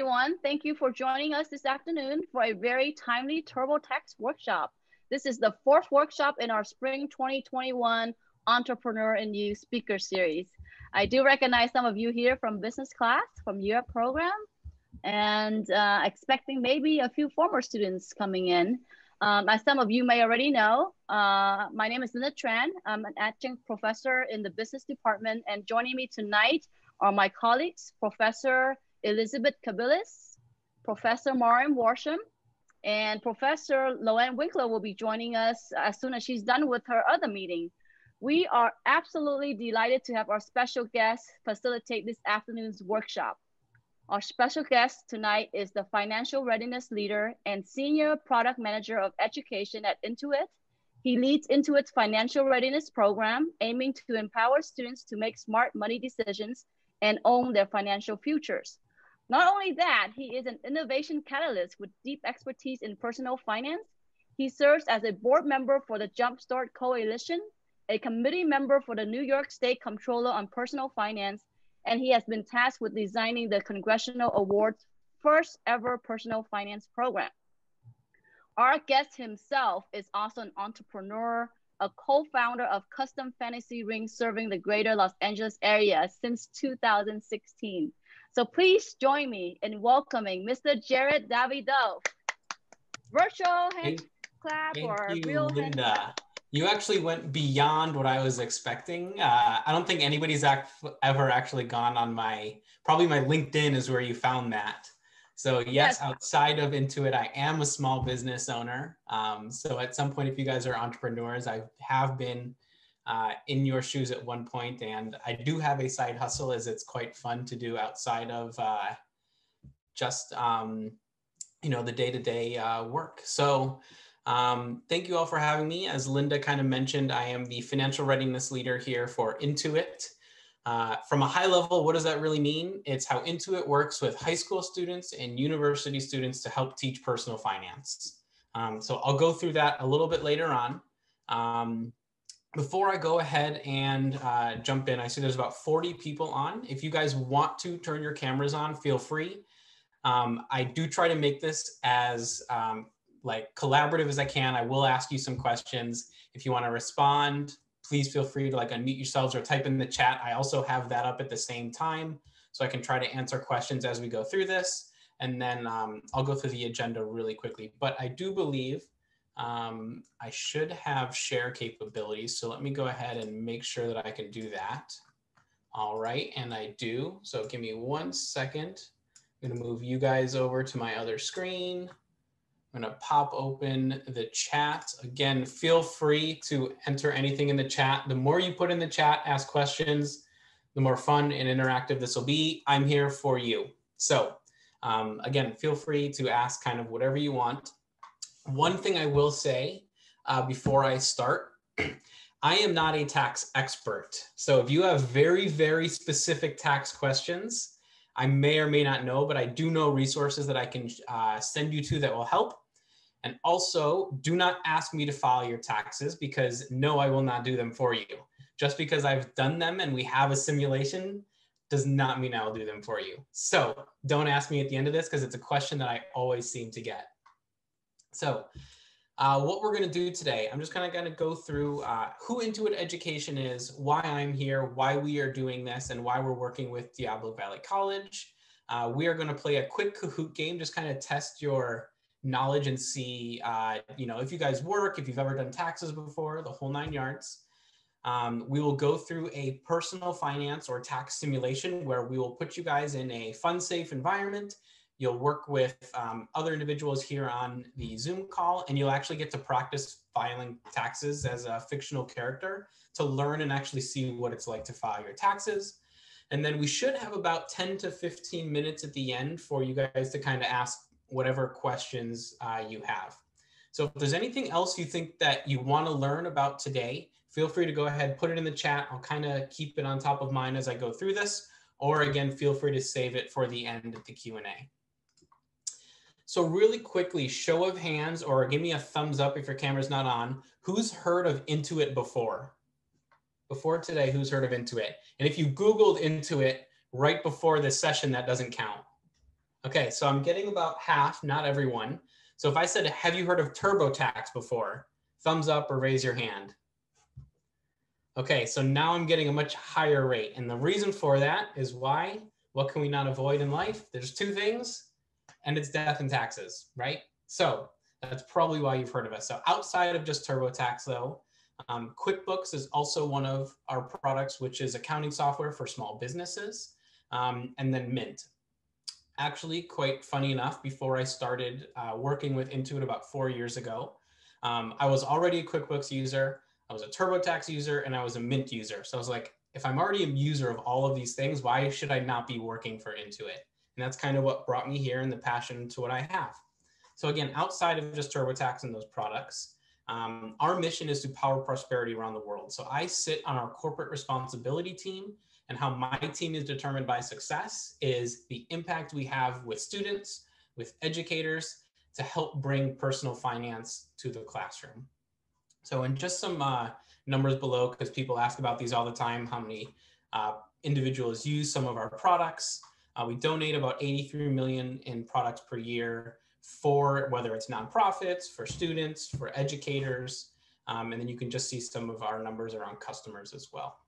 everyone. Thank you for joining us this afternoon for a very timely TurboTax Workshop. This is the fourth workshop in our Spring 2021 Entrepreneur and You Speaker Series. I do recognize some of you here from business class, from Europe program, and expecting maybe a few former students coming in. As some of you may already know, my name is Linda Tran. I'm an adjunct professor in the business department, and joining me tonight are my colleagues, Professor Elizabeth Kabilis, Professor Maureen Warsham, and Professor Loanne Winkler will be joining us as soon as she's done with her other meeting. We are absolutely delighted to have our special guest facilitate this afternoon's workshop. Our special guest tonight is the Financial Readiness Leader and Senior Product Manager of Education at Intuit. He leads Intuit's Financial Readiness Program, aiming to empower students to make smart money decisions and own their financial futures. Not only that, he is an innovation catalyst with deep expertise in personal finance. He serves as a board member for the Jumpstart Coalition, a committee member for the New York State Comptroller on Personal Finance, and he has been tasked with designing the Congressional Award's first ever personal finance program. Our guest himself is also an entrepreneur, a co-founder of Custom Fantasy Rings serving the greater Los Angeles area since 2016. So please join me in welcoming Mr. Jared Davidoff. Virtual hand clap or real hand clap? You actually went beyond what I was expecting. I don't think anybody's ever actually gone on probably my LinkedIn is where you found that. So yes, outside of Intuit, I am a small business owner. So at some point, if you guys are entrepreneurs, I have been in your shoes at one point, and I do have a side hustle as it's quite fun to do outside of just, the day-to-day work. So thank you all for having me. As Linda kind of mentioned, I am the financial readiness leader here for Intuit. From a high level, what does that really mean? It's how Intuit works with high school students and university students to help teach personal finance. So I'll go through that a little bit later on. Before I go ahead and jump in, I see there's about 40 people on. If you guys want to turn your cameras on, feel free. I do try to make this as collaborative as I can. I will ask you some questions. If you want to respond, please feel free to unmute yourselves or type in the chat. I also have that up at the same time, so I can try to answer questions as we go through this. And then I'll go through the agenda really quickly. But I do believe I should have share capabilities. So let me go ahead and make sure that I can do that. All right, and I do. So give me 1 second. I'm gonna move you guys over to my other screen. I'm gonna pop open the chat. Again, feel free to enter anything in the chat. The more you put in the chat, ask questions, the more fun and interactive this will be. I'm here for you. So again, feel free to ask kind of whatever you want. One thing I will say before I start, I am not a tax expert. So if you have very, very specific tax questions, I may or may not know, but I do know resources that I can send you to that will help. And also, do not ask me to file your taxes because no, I will not do them for you. Just because I've done them and we have a simulation does not mean I'll do them for you. So don't ask me at the end of this because it's a question that I always seem to get. So what we're going to do today, I'm just kind of going to go through who Intuit Education is, why I'm here, why we are doing this, and why we're working with Diablo Valley College. We are going to play a quick Kahoot game, just kind of test your knowledge and see, if you guys work, if you've ever done taxes before, the whole 9 yards. We will go through a personal finance or tax simulation where we will put you guys in a fun, safe environment. You'll work with other individuals here on the Zoom call, and you'll actually get to practice filing taxes as a fictional character to learn and actually see what it's like to file your taxes. And then we should have about 10 to 15 minutes at the end for you guys to kind of ask whatever questions you have. So if there's anything else you think that you want to learn about today, feel free to go ahead, put it in the chat. I'll kind of keep it on top of mind as I go through this. Or again, feel free to save it for the end of the Q&A. So really quickly, show of hands, or give me a thumbs up if your camera's not on. Who's heard of Intuit before? Before today, who's heard of Intuit? And if you Googled Intuit right before this session, that doesn't count. Okay, so I'm getting about half, not everyone. So if I said, have you heard of TurboTax before? Thumbs up or raise your hand. Okay, so now I'm getting a much higher rate. And the reason for that is why? What can we not avoid in life? There's two things, and it's death and taxes, right? So that's probably why you've heard of us. So outside of just TurboTax though, QuickBooks is also one of our products, which is accounting software for small businesses, and then Mint. Actually, quite funny enough, before I started working with Intuit about 4 years ago, I was already a QuickBooks user, I was a TurboTax user, and I was a Mint user. So I was like, if I'm already a user of all of these things, why should I not be working for Intuit? And that's kind of what brought me here and the passion to what I have. So again, outside of just TurboTax and those products, our mission is to power prosperity around the world. So I sit on our corporate responsibility team, and how my team is determined by success is the impact we have with students, with educators, to help bring personal finance to the classroom. So in just some numbers below, because people ask about these all the time, how many individuals use some of our products. We donate about 83 million in products per year for whether it's nonprofits, for students, for educators, and then you can just see some of our numbers around customers as well.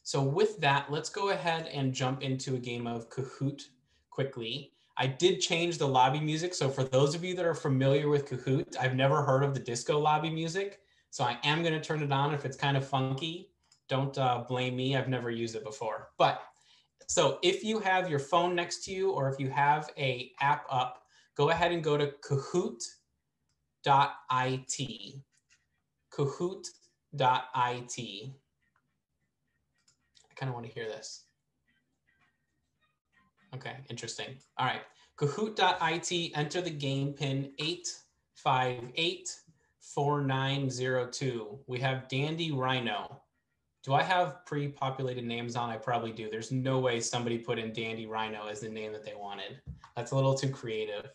So with that, let's go ahead and jump into a game of Kahoot quickly. I did change the lobby music. So for those of you that are familiar with Kahoot, I've never heard of the disco lobby music. So I am going to turn it on if it's kind of funky. Don't blame me. I've never used it before. But so if you have your phone next to you, or if you have an app up, go ahead and go to kahoot.it. Kahoot.it. I kind of want to hear this. Okay, interesting. All right, kahoot.it, enter the game pin 8584902. We have Dandy Rhino. Do I have pre-populated names on? I probably do. There's no way somebody put in Dandy Rhino as the name that they wanted. That's a little too creative.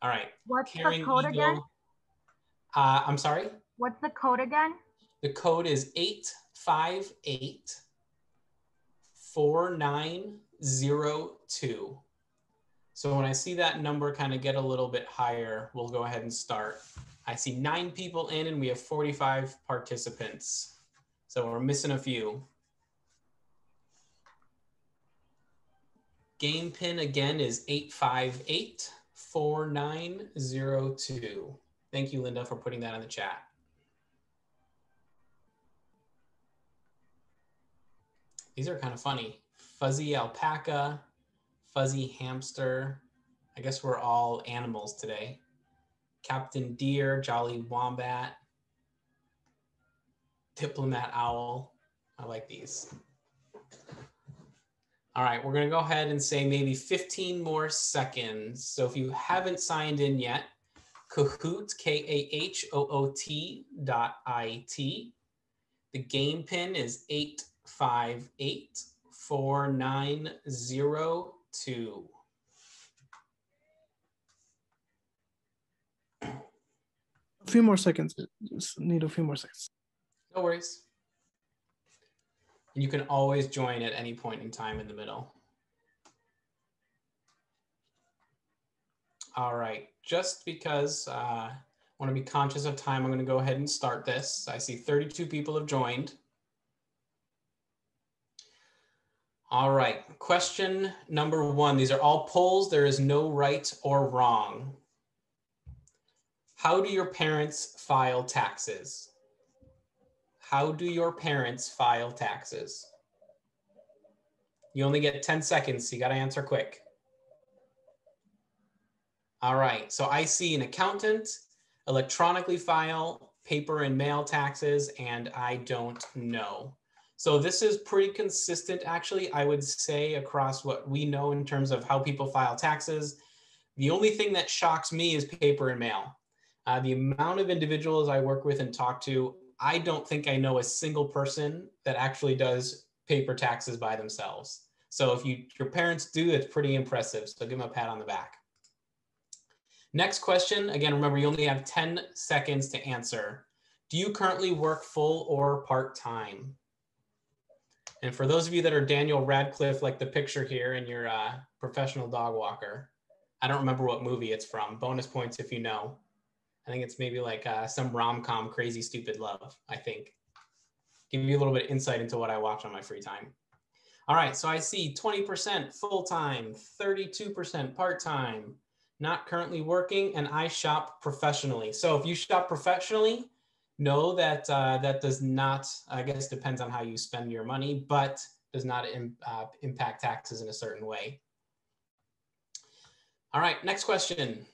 All right. What's the code again? I'm sorry? What's the code again? The code is 8584902. So when I see that number kind of get a little bit higher, we'll go ahead and start. I see 9 people in and we have 45 participants. So we're missing a few. Game pin again is 8584902. Thank you, Linda, for putting that in the chat. These are kind of funny. Fuzzy alpaca, fuzzy hamster. I guess we're all animals today. Captain Deer, Jolly Wombat, Diplomat Owl. I like these. All right, we're gonna go ahead and say maybe 15 more seconds. So if you haven't signed in yet, Kahoot, KAHOOT.IT. The game pin is 8584902. A few more seconds. Just need a few more seconds. No worries. And you can always join at any point in time in the middle. All right, just because I want to be conscious of time, I'm going to go ahead and start this. I see 32 people have joined. All right, question number 1. These are all polls. There is no right or wrong. How do your parents file taxes? How do your parents file taxes? You only get 10 seconds, so you got to answer quick. All right, so I see an accountant, electronically file, paper and mail taxes, and I don't know. So this is pretty consistent, actually, I would say, across what we know in terms of how people file taxes. The only thing that shocks me is paper and mail. The amount of individuals I work with and talk to, I don't think I know a single person that actually does paper taxes by themselves. So if your parents do, it's pretty impressive. So give them a pat on the back. Next question. Again, remember, you only have 10 seconds to answer. Do you currently work full or part-time? And for those of you that are Daniel Radcliffe, like the picture here in your professional dog walker, I don't remember what movie it's from. Bonus points if you know. I think it's maybe like some rom-com, Crazy Stupid Love, I think. Give you a little bit of insight into what I watch on my free time. All right, so I see 20% full-time, 32% part-time, not currently working, and I shop professionally. So if you shop professionally, know that that does not, I guess depends on how you spend your money, but does not impact taxes in a certain way. All right, next question.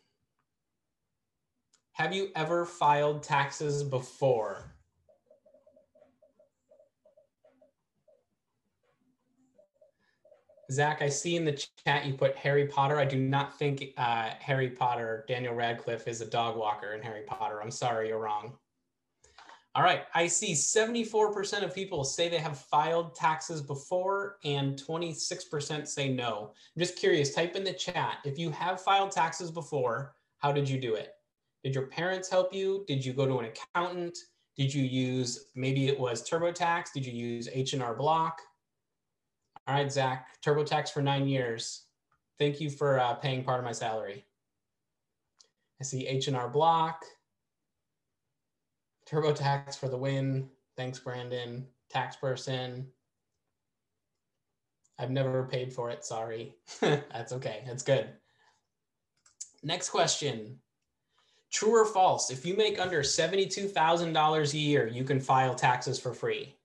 Have you ever filed taxes before? Zach, I see in the chat you put Harry Potter. I do not think Harry Potter, Daniel Radcliffe is a dog walker in Harry Potter. I'm sorry, you're wrong. All right, I see 74% of people say they have filed taxes before and 26% say no. I'm just curious, type in the chat. If you have filed taxes before, how did you do it? Did your parents help you? Did you go to an accountant? Did you use, maybe it was TurboTax? Did you use H&R Block? All right, Zach, TurboTax for 9 years. Thank you for paying part of my salary. I see H&R Block. TurboTax for the win. Thanks, Brandon. Tax person. I've never paid for it, sorry. That's okay, that's good. Next question. True or false, if you make under $72,000 a year, you can file taxes for free.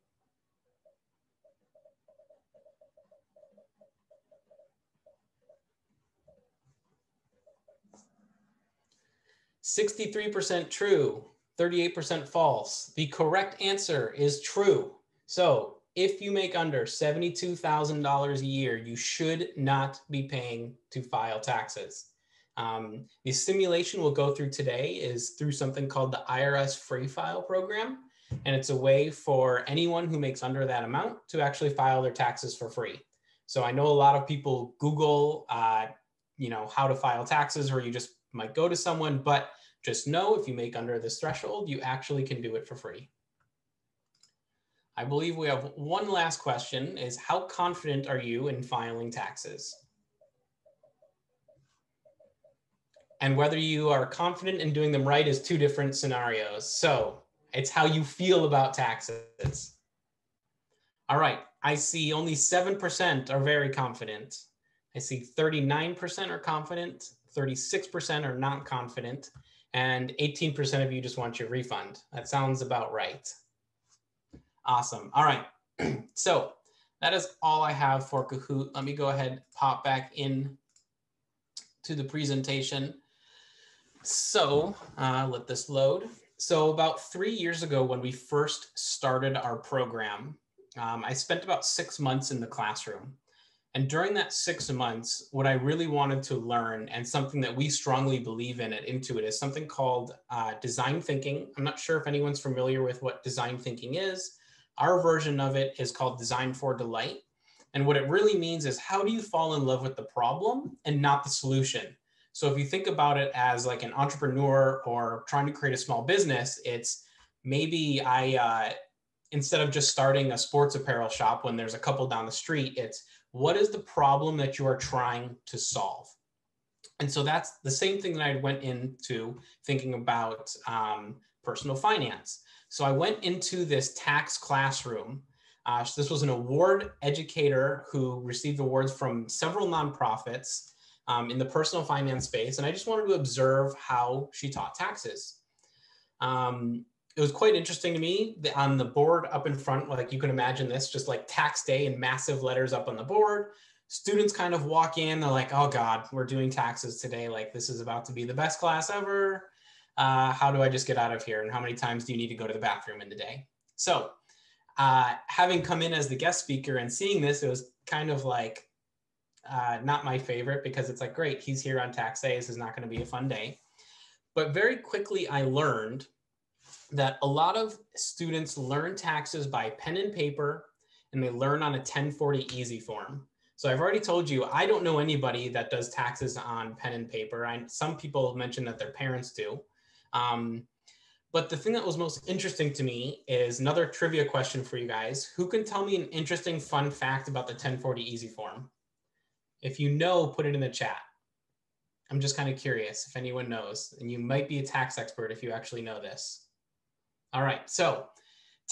%63% true, 38% false. The correct answer is true. So if you make under $72,000 a year, you should not be paying to file taxes. The simulation we'll go through today is through something called the IRS Free File Program. And it's a way for anyone who makes under that amount to actually file their taxes for free. So I know a lot of people Google, how to file taxes, or you just might go to someone, but just know if you make under this threshold, you actually can do it for free. I believe we have one last question, is how confident are you in filing taxes? And whether you are confident in doing them right is two different scenarios. So it's how you feel about taxes. All right, I see only 7% are very confident. I see 39% are confident, 36% are not confident, and 18% of you just want your refund. That sounds about right. Awesome. All right. So that is all I have for Kahoot. Let me go ahead, pop back in to the presentation. So let this load. So about 3 years ago, when we first started our program, I spent about 6 months in the classroom. And during that 6 months, what I really wanted to learn, and something that we strongly believe in at Intuit, is something called design thinking. I'm not sure if anyone's familiar with what design thinking is. Our version of it is called Design for Delight. And what it really means is, how do you fall in love with the problem and not the solution? So if you think about it as like an entrepreneur or trying to create a small business, it's maybe instead of just starting a sports apparel shop when there's a couple down the street, it's what is the problem that you are trying to solve? And so that's the same thing that I went into thinking about personal finance. So I went into this tax classroom. This was an award educator who received awards from several nonprofits in the personal finance space. And I just wanted to observe how she taught taxes. It was quite interesting to me. On the board up in front, like you can imagine this, just like tax day in massive letters up on the board. Students kind of walk in, they're like, oh God, we're doing taxes today. Like this is about to be the best class ever. How do I just get out of here? And how many times do you need to go to the bathroom in the day? So having come in as the guest speaker and seeing this, it was kind of like not my favorite, because it's like, great, he's here on tax day. This is not going to be a fun day. But very quickly I learned that a lot of students learn taxes by pen and paper, and they learn on a 1040 easy form. So I've already told you, I don't know anybody that does taxes on pen and paper. Some people mentioned that their parents do. But But the thing that was most interesting to me is another trivia question for you guys. Who can tell me an interesting fun fact about the 1040 Easy form? If you know, put it in the chat. I'm just kind of curious if anyone knows, and you might be a tax expert if you actually know this. All right, so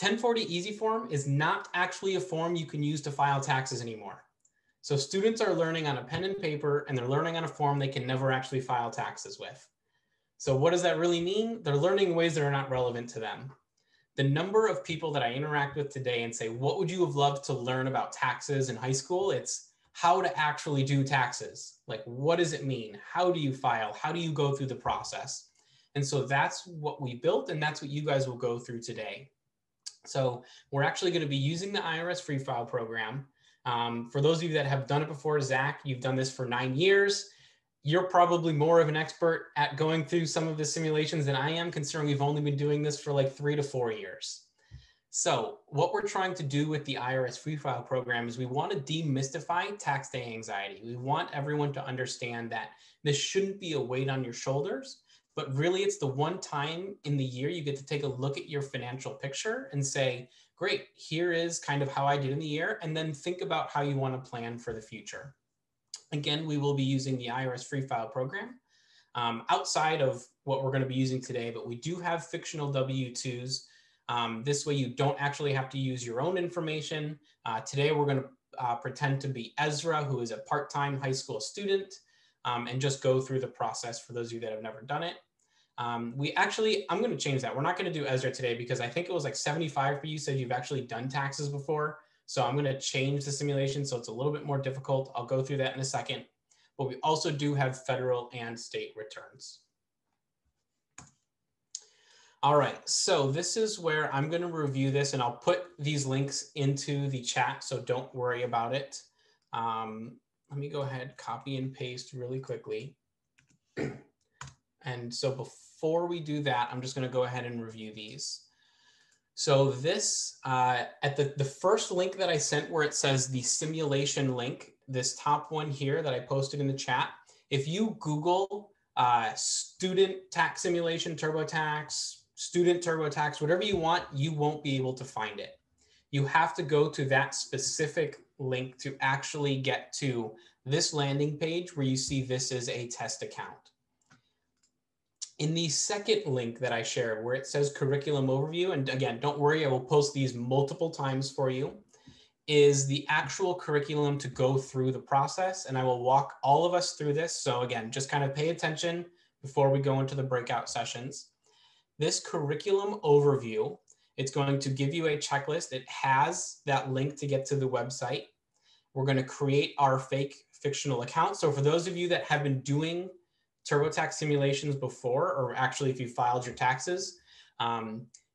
1040 Easy form is not actually a form you can use to file taxes anymore. So students are learning on a pen and paper, and they're learning on a form they can never actually file taxes with. So what does that really mean? They're learning in ways that are not relevant to them. The number of people that I interact with today and say, what would you have loved to learn about taxes in high school? It's how to actually do taxes. Like, what does it mean? How do you file? How do you go through the process? And so that's what we built, and that's what you guys will go through today. So we're actually going to be using the IRS Free File program. For those of you that have done it before, Zach, you've done this for 9 years. You're probably more of an expert at going through some of the simulations than I am, considering we've only been doing this for like 3 to 4 years. So what we're trying to do with the IRS Free File program is we want to demystify tax day anxiety. We want everyone to understand that this shouldn't be a weight on your shoulders, but really it's the one time in the year you get to take a look at your financial picture and say, great, here is kind of how I did in the year, and then think about how you want to plan for the future. Again, we will be using the IRS Free File program outside of what we're going to be using today, but we do have fictional W-2s. This way you don't actually have to use your own information. Today we're going to pretend to be Ezra, who is a part-time high school student, and just go through the process for those of you that have never done it. I'm going to change that. We're not going to do Ezra today because I think it was like 75 for you said you've actually done taxes before. So I'm going to change the simulation so it's a little bit more difficult. I'll go through that in a second. But we also do have federal and state returns. All right, so this is where I'm going to review this, and I'll put these links into the chat, so don't worry about it. Let me go ahead, copy and paste really quickly. And so before we do that, I'm just going to go ahead and review these. So this, at the first link that I sent where it says the simulation link, this top one here that I posted in the chat, if you Google student tax simulation TurboTax, student TurboTax, whatever you want, you won't be able to find it. You have to go to that specific link to actually get to this landing page where you see this is a test account. In the second link that I shared where it says curriculum overview, and again, don't worry, I will post these multiple times for you, is the actual curriculum to go through the process. And I will walk all of us through this. So again, just kind of pay attention before we go into the breakout sessions. This curriculum overview, it's going to give you a checklist. It has that link to get to the website. We're going to create our fake fictional account. So for those of you that have been doing TurboTax simulations before, or actually if you filed your taxes,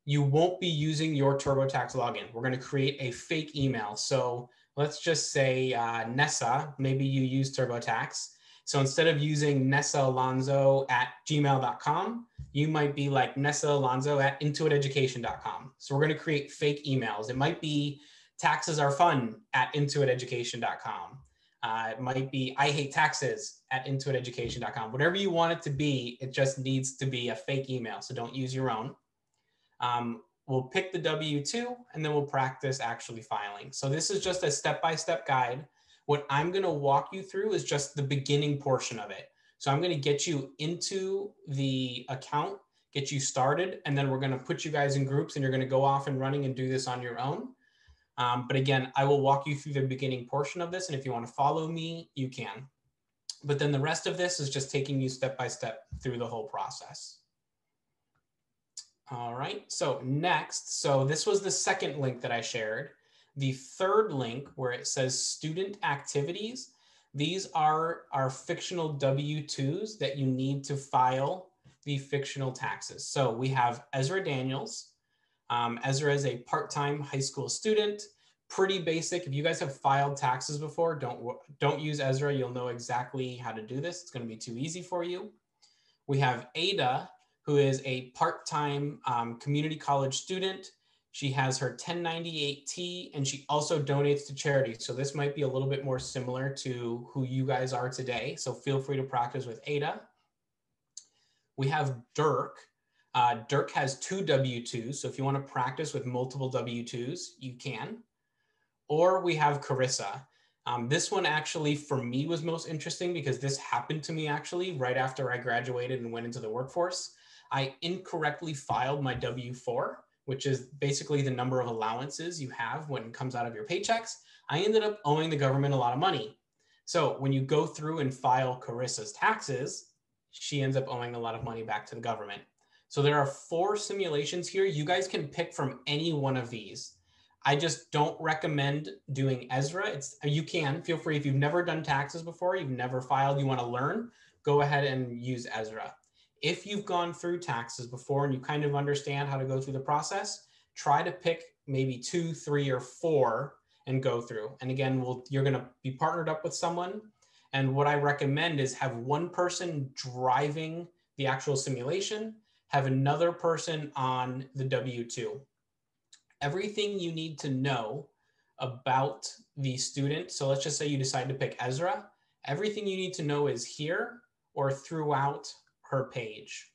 you won't be using your TurboTax login. We're going to create a fake email. So let's just say Nessa, maybe you use TurboTax. So instead of using nessaalonzo@gmail.com, you might be like nessaalonzo@intuiteducation.com. So we're going to create fake emails. It might be taxesarefun@intuiteducation.com. It might be I hate taxes@intuiteducation.com. Whatever you want it to be, it just needs to be a fake email. So don't use your own. We'll pick the W-2 and then we'll practice actually filing. So this is just a step-by-step guide. What I'm going to walk you through is just the beginning portion of it. So I'm going to get you into the account, get you started, and then we're going to put you guys in groups and you're going to go off and running and do this on your own. But again, I will walk you through the beginning portion of this. And if you want to follow me, you can. But then the rest of this is just taking you step by step through the whole process. All right, so next, so this was the second link that I shared. The third link where it says student activities, these are our fictional W-2s that you need to file the fictional taxes. So we have Ezra Daniels. Ezra is a part-time high school student, pretty basic. If you guys have filed taxes before, don't use Ezra. You'll know exactly how to do this. It's going to be too easy for you. We have Ada, who is a part-time community college student. She has her 1098T and she also donates to charity. So this might be a little bit more similar to who you guys are today. So feel free to practice with Ada. We have Dirk. Dirk has 2 W-2s. So if you want to practice with multiple W-2s, you can. Or we have Carissa. This one actually for me was most interesting because this happened to me actually right after I graduated and went into the workforce. I incorrectly filed my W-4, which is basically the number of allowances you have when it comes out of your paychecks. I ended up owing the government a lot of money. So when you go through and file Carissa's taxes, she ends up owing a lot of money back to the government. So there are 4 simulations here. You guys can pick from any one of these. I just don't recommend doing Ezra. You can, feel free. If you've never done taxes before, you've never filed, you want to learn, go ahead and use Ezra. If you've gone through taxes before and you kind of understand how to go through the process, try to pick maybe 2, 3, or 4 and go through. And again, you're going to be partnered up with someone. And what I recommend is have one person driving the actual simulation, have another person on the W-2. Everything you need to know about the student. So let's just say you decide to pick Ezra. Everything you need to know is here or throughout her page.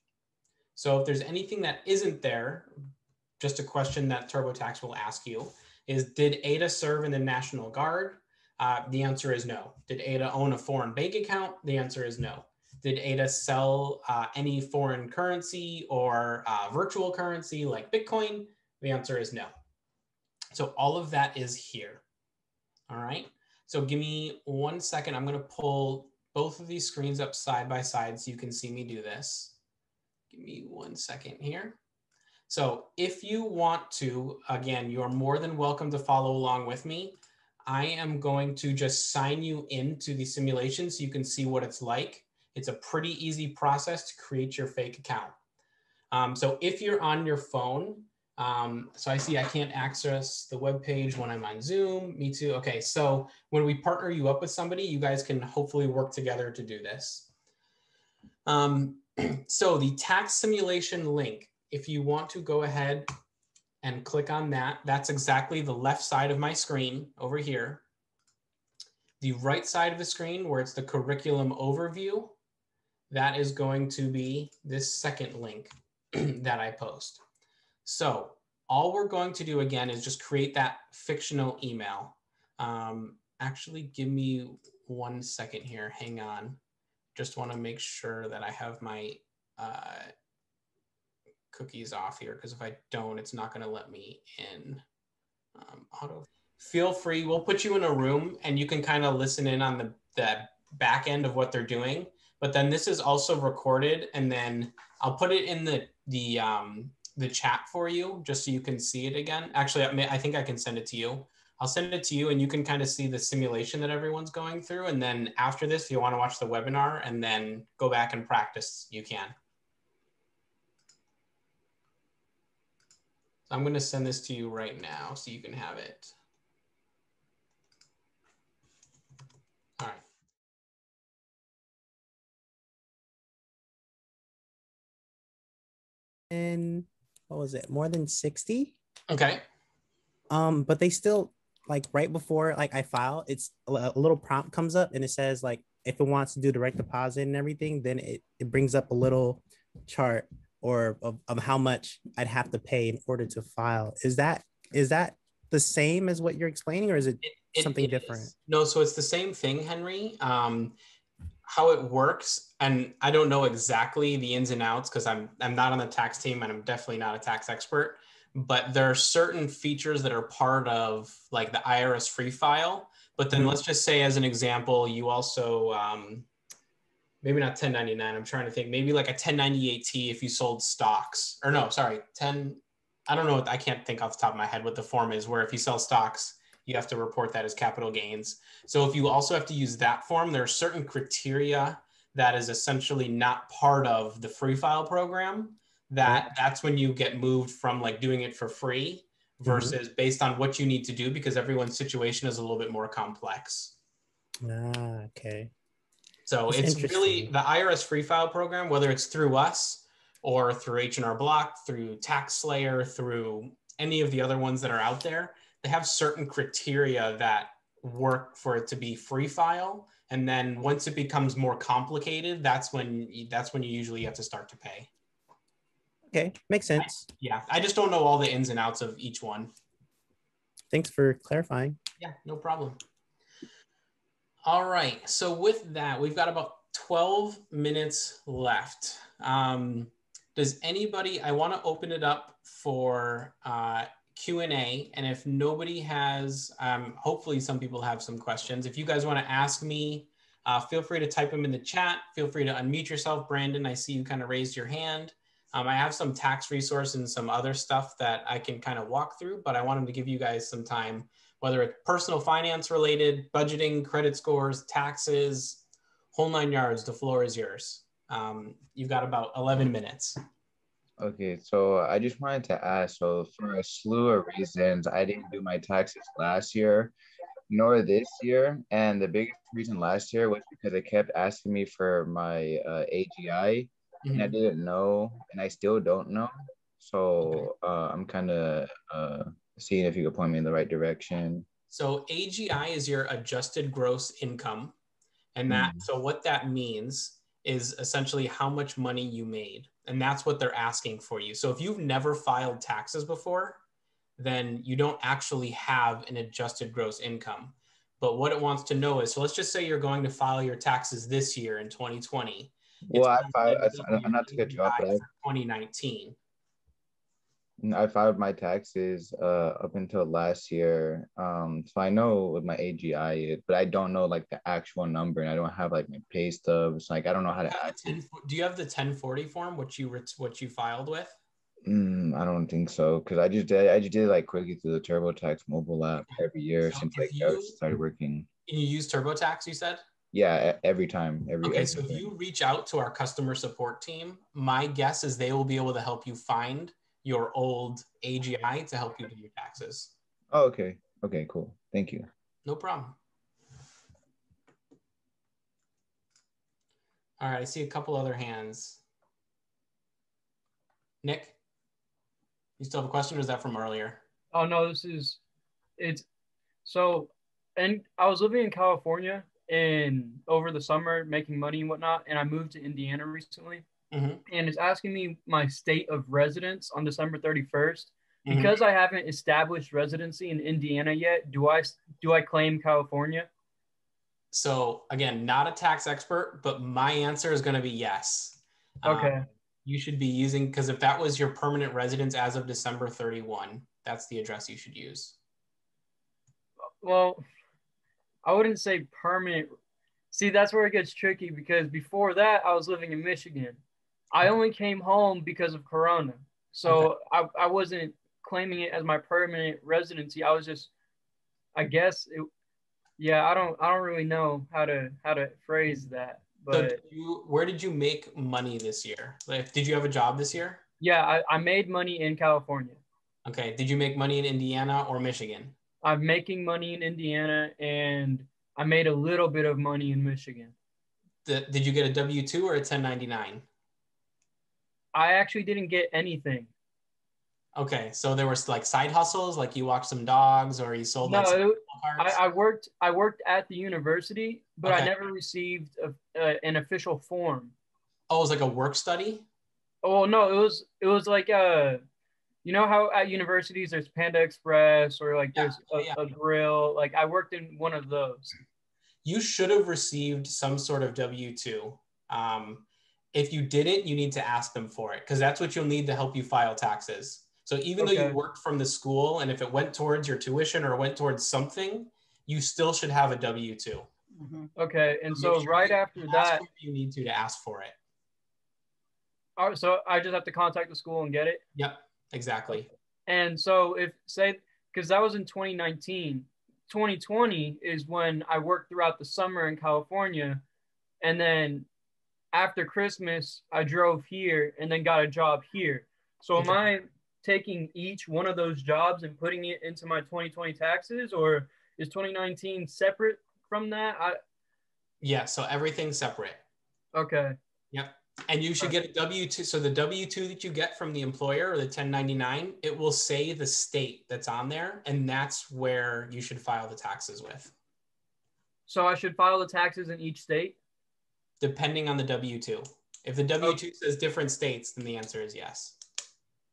So if there's anything that isn't there, just a question that TurboTax will ask you is, did Ada serve in the National Guard? The answer is no. Did Ada own a foreign bank account? The answer is no. Did Ada sell any foreign currency or virtual currency like Bitcoin? The answer is no. So all of that is here. All right. So give me 1 second. I'm going to pull both of these screens up side by side so you can see me do this. Give me 1 second here. So if you want to, again, you're more than welcome to follow along with me. I am going to just sign you into the simulation so you can see what it's like. It's a pretty easy process to create your fake account. So if you're on your phone, so I see I can't access the web page when I'm on Zoom. Me too. Okay, so when we partner you up with somebody, you guys can hopefully work together to do this. So the tax simulation link, if you want to go ahead and click on that, that's exactly the left side of my screen over here. The right side of the screen where it's the curriculum overview, that is going to be this second link that I post. So all we're going to do again is just create that fictional email. Actually, give me 1 second here. Hang on. Just want to make sure that I have my cookies off here, because if I don't, it's not going to let me in. Feel free. We'll put you in a room and you can kind of listen in on the back end of what they're doing. But then this is also recorded, and then I'll put it in the chat for you just so you can see it again. Actually, I think I can send it to you. I'll send it to you and you can kind of see the simulation that everyone's going through. And then after this, if you want to watch the webinar and then go back and practice, you can. So I'm going to send this to you right now so you can have it. All right. And what was it? More than 60? Okay. But they still, like, right before like I file, it's a little prompt comes up and it says like if it wants to do direct deposit and everything, then it brings up a little chart or of how much I'd have to pay in order to file. Is that the same as what you're explaining, or is it something different? No, so it's the same thing, Henry. How it works, and I don't know exactly the ins and outs because I'm not on the tax team and I'm definitely not a tax expert, but there are certain features that are part of like the IRS free file. But then let's just say as an example, you also, maybe not 1099, I'm trying to think, maybe like a 1098T if you sold stocks, or no, sorry, I don't know, I can't think off the top of my head what the form is, where if you sell stocks, you have to report that as capital gains. So if you also have to use that form, there are certain criteria that is essentially not part of the free file program, that's when you get moved from like doing it for free versus based on what you need to do, because everyone's situation is a little bit more complex. Okay. So it's really the IRS free file program, whether it's through us or through H&R Block, through TaxSlayer, through any of the other ones that are out there, they have certain criteria that work for it to be free file. And then once it becomes more complicated, that's when you usually have to start to pay. Okay, makes sense. Yeah, I just don't know all the ins and outs of each one. Thanks for clarifying. Yeah, no problem. All right, so with that, we've got about 12 minutes left. Does anybody, I want to open it up for Q&A, and if nobody has, hopefully some people have some questions. If you guys want to ask me, feel free to type them in the chat. Feel free to unmute yourself. Brandon, I see you kind of raised your hand. I have some tax resource and some other stuff that I can kind of walk through, but I wanted to give you guys some time, whether it's personal finance related, budgeting, credit scores, taxes, whole 9 yards. The floor is yours. You've got about 11 minutes. Okay, so I just wanted to ask, so for a slew of reasons, I didn't do my taxes last year, nor this year. And the biggest reason last year was because they kept asking me for my AGI, and I didn't know, and I still don't know. So I'm kind of seeing if you could point me in the right direction. So AGI is your adjusted gross income. And that, so what that means is essentially how much money you made. And that's what they're asking for you. So if you've never filed taxes before, then you don't actually have an adjusted gross income. But what it wants to know is, so let's just say you're going to file your taxes this year in 2020. Well, I'm not to cut you off, but 2019. I filed my taxes up until last year. So I know what my AGI is, but I don't know like the actual number, and I don't have like my pay stubs. Like I don't know how to add it. Do you have the 1040 form, what you filed with? I don't think so, because I just did it like quickly through the TurboTax mobile app every year since like I started working. And you use TurboTax, you said? Yeah, every time. So if you reach out to our customer support team, my guess is they will be able to help you find your old AGI to help you do your taxes. Oh, okay. Okay, cool. Thank you. No problem. All right, I see a couple other hands. Nick, you still have a question, or is that from earlier? Oh no, and I was living in California and over the summer making money and whatnot, and I moved to Indiana recently. And it's asking me my state of residence on December 31st. Because I haven't established residency in Indiana yet, do I claim California? So again, not a tax expert, but my answer is going to be yes. Okay. You should be using, because if that was your permanent residence as of December 31, that's the address you should use. Well, I wouldn't say permanent. See, that's where it gets tricky, because before that, I was living in Michigan. I only came home because of Corona. So I wasn't claiming it as my permanent residency. I was just, I guess, I don't really know how to phrase that. But so where did you make money this year? Like, did you have a job this year? Yeah, I made money in California. Okay. Did you make money in Indiana or Michigan? I'm making money in Indiana, and I made a little bit of money in Michigan. Did you get a W-2 or a 1099? I actually didn't get anything. Okay, so there was like side hustles, like you walked some dogs or you sold like some cards? I worked at the university, but I never received an official form. Oh, it was like a work study? Oh no, it was like you know how at universities there's Panda Express or like there's a grill. Like I worked in one of those. You should have received some sort of W-2. If you didn't, you need to ask them for it, because that's what you'll need to help you file taxes. So even though you worked from the school, and if it went towards your tuition or went towards something, you still should have a W-2. Okay, and so right after that, you need to ask for it. All right, so I just have to contact the school and get it? Yep, exactly. And so because that was in 2019, 2020 is when I worked throughout the summer in California, and then after Christmas, I drove here and then got a job here. So am I taking each one of those jobs and putting it into my 2020 taxes, or is 2019 separate from that? Yeah, so everything's separate. Okay. Yep. And you should get a W-2. So the W-2 that you get from the employer or the 1099, it will say the state that's on there, and that's where you should file the taxes with. So I should file the taxes in each state? Depending on the W-2. If the W-2 says different states, then the answer is yes.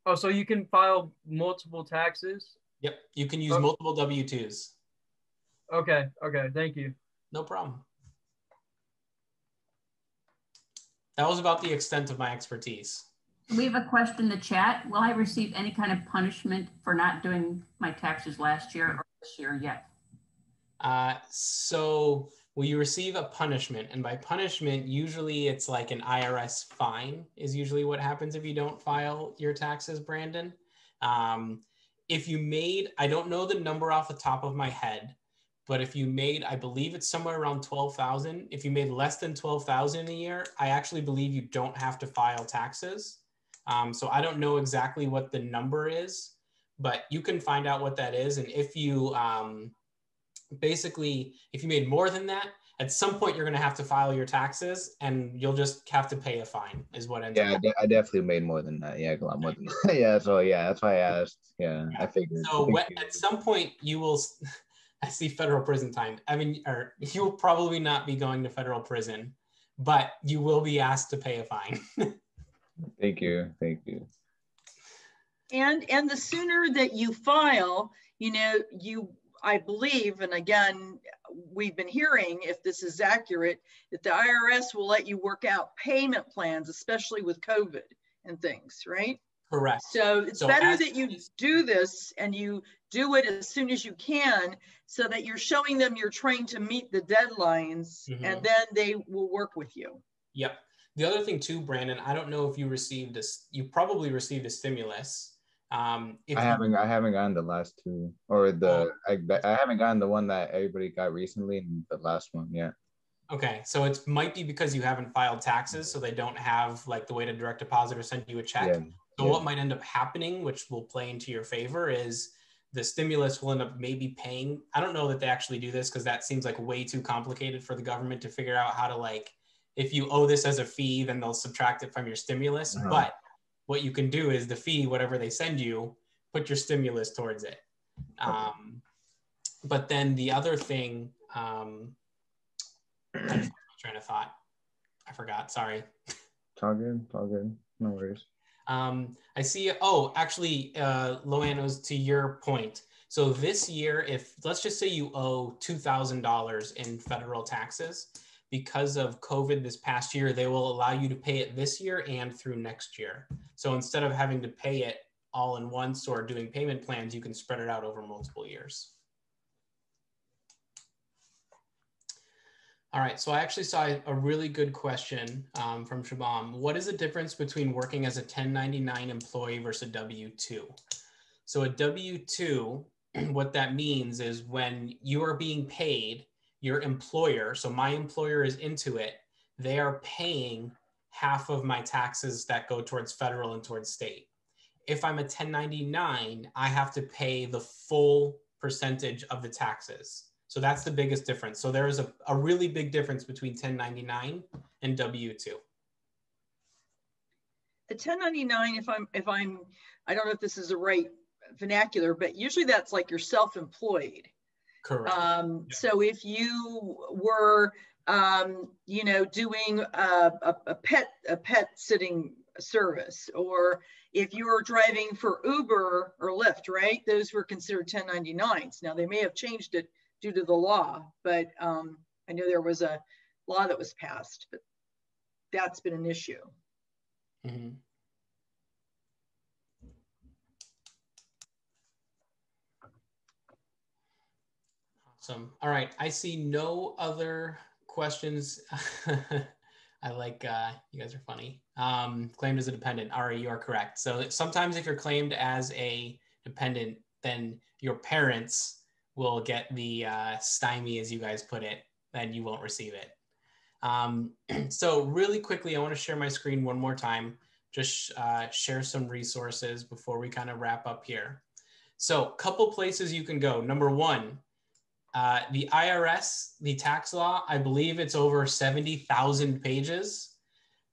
Oh, so you can file multiple taxes? Yep, you can use multiple W-2s. Okay, thank you. No problem. That was about the extent of my expertise. We have a question in the chat. Will I receive any kind of punishment for not doing my taxes last year or this year yet? So will you receive a punishment? And by punishment, usually it's like an IRS fine is usually what happens if you don't file your taxes, Brandon. If you made, I don't know the number off the top of my head, but if you made, I believe it's somewhere around 12,000. If you made less than 12,000 a year, I actually believe you don't have to file taxes. So I don't know exactly what the number is, but you can find out what that is. And if you, basically, if you made more than that, at some point you're going to have to file your taxes and you'll just have to pay a fine is what ends up. I definitely made more than that. Yeah, a lot more than that. Yeah, so yeah, that's why I asked. Yeah, I figured. So at some point you will, I see federal prison time. I mean, or you will probably not be going to federal prison, but you will be asked to pay a fine. Thank you. And the sooner that you file, I believe, and again, we've been hearing, if this is accurate, that the IRS will let you work out payment plans, especially with COVID and things, right? Correct. So it's better that you do this and you do it as soon as you can so that you're showing them you're trying to meet the deadlines, and then they will work with you. Yep. The other thing too, Brandon, I don't know if you received this, you probably received a stimulus. I haven't gotten the last two, or I haven't gotten the one that everybody got recently, and the last one yet. Okay, so it might be because you haven't filed taxes, so they don't have like the way to direct deposit or send you a check. So what might end up happening, which will play into your favor, is the stimulus will end up maybe paying. I don't know that they actually do this because that seems like way too complicated for the government to figure out how to, like, if you owe this as a fee, then they'll subtract it from your stimulus. But what you can do is the fee, whatever they send you, put your stimulus towards it. But then the other thing, I'm trying to thought. I forgot, sorry. It's all good. No worries. I see, actually, Loanos, to your point. So this year, if let's just say you owe $2,000 in federal taxes, because of COVID this past year, they will allow you to pay it this year and through next year. So instead of having to pay it all in once or doing payment plans, you can spread it out over multiple years. All right, so I actually saw a really good question from Shabam. What is the difference between working as a 1099 employee versus a W-2? So a W-2, what that means is when you are being paid, your employer, so my employer is Intuit, they are paying half of my taxes that go towards federal and towards state. If I'm a 1099, I have to pay the full percentage of the taxes. So that's the biggest difference. So there is a really big difference between 1099 and W-2. The 1099, I don't know if this is the right vernacular, but usually that's like you're self-employed. Correct. So if you were, doing a pet sitting service, or if you were driving for Uber or Lyft, right? Those were considered 1099s. Now they may have changed it due to the law, but I know there was a law that was passed, but that's been an issue. Mm-hmm. Awesome. All right. I see no other questions. I like, you guys are funny. Claimed as a dependent. Ari, you are correct. So sometimes if you're claimed as a dependent, then your parents will get the stymie, as you guys put it, then you won't receive it. So really quickly, I want to share my screen one more time, just share some resources before we kind of wrap up here. So a couple places you can go. Number one, the IRS, the tax law, I believe it's over 70,000 pages.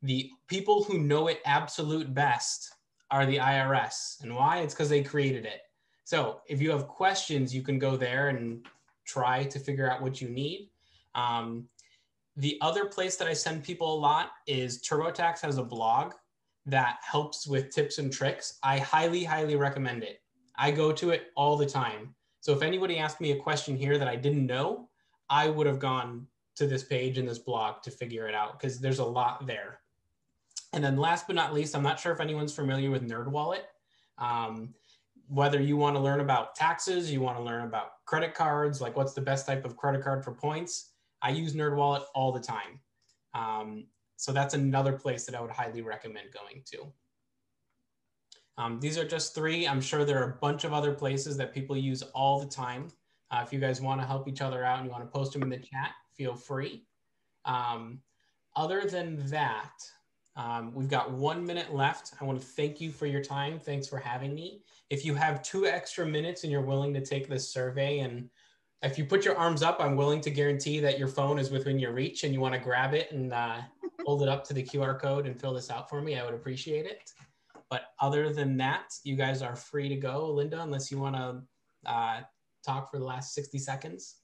The people who know it absolute best are the IRS. And why? It's because they created it. So if you have questions, you can go there and try to figure out what you need. The other place that I send people a lot is TurboTax has a blog. that helps with tips and tricks, I highly, highly recommend it. I go to it all the time. So if anybody asked me a question here that I didn't know, I would have gone to this page in this blog to figure it out because there's a lot there. And then last but not least, I'm not sure if anyone's familiar with NerdWallet. Whether you want to learn about taxes, you want to learn about credit cards, like what's the best type of credit card for points, I use NerdWallet all the time. So that's another place that I would highly recommend going to. These are just 3. I'm sure there are a bunch of other places that people use all the time. If you guys want to help each other out and you want to post them in the chat, feel free. Other than that, we've got 1 minute left. I want to thank you for your time. Thanks for having me. If you have 2 extra minutes and you're willing to take this survey, and if you put your arms up, I'm willing to guarantee that your phone is within your reach and you want to grab it and hold it up to the QR code and fill this out for me, I would appreciate it. But other than that, you guys are free to go. Linda, unless you want to talk for the last 60 seconds.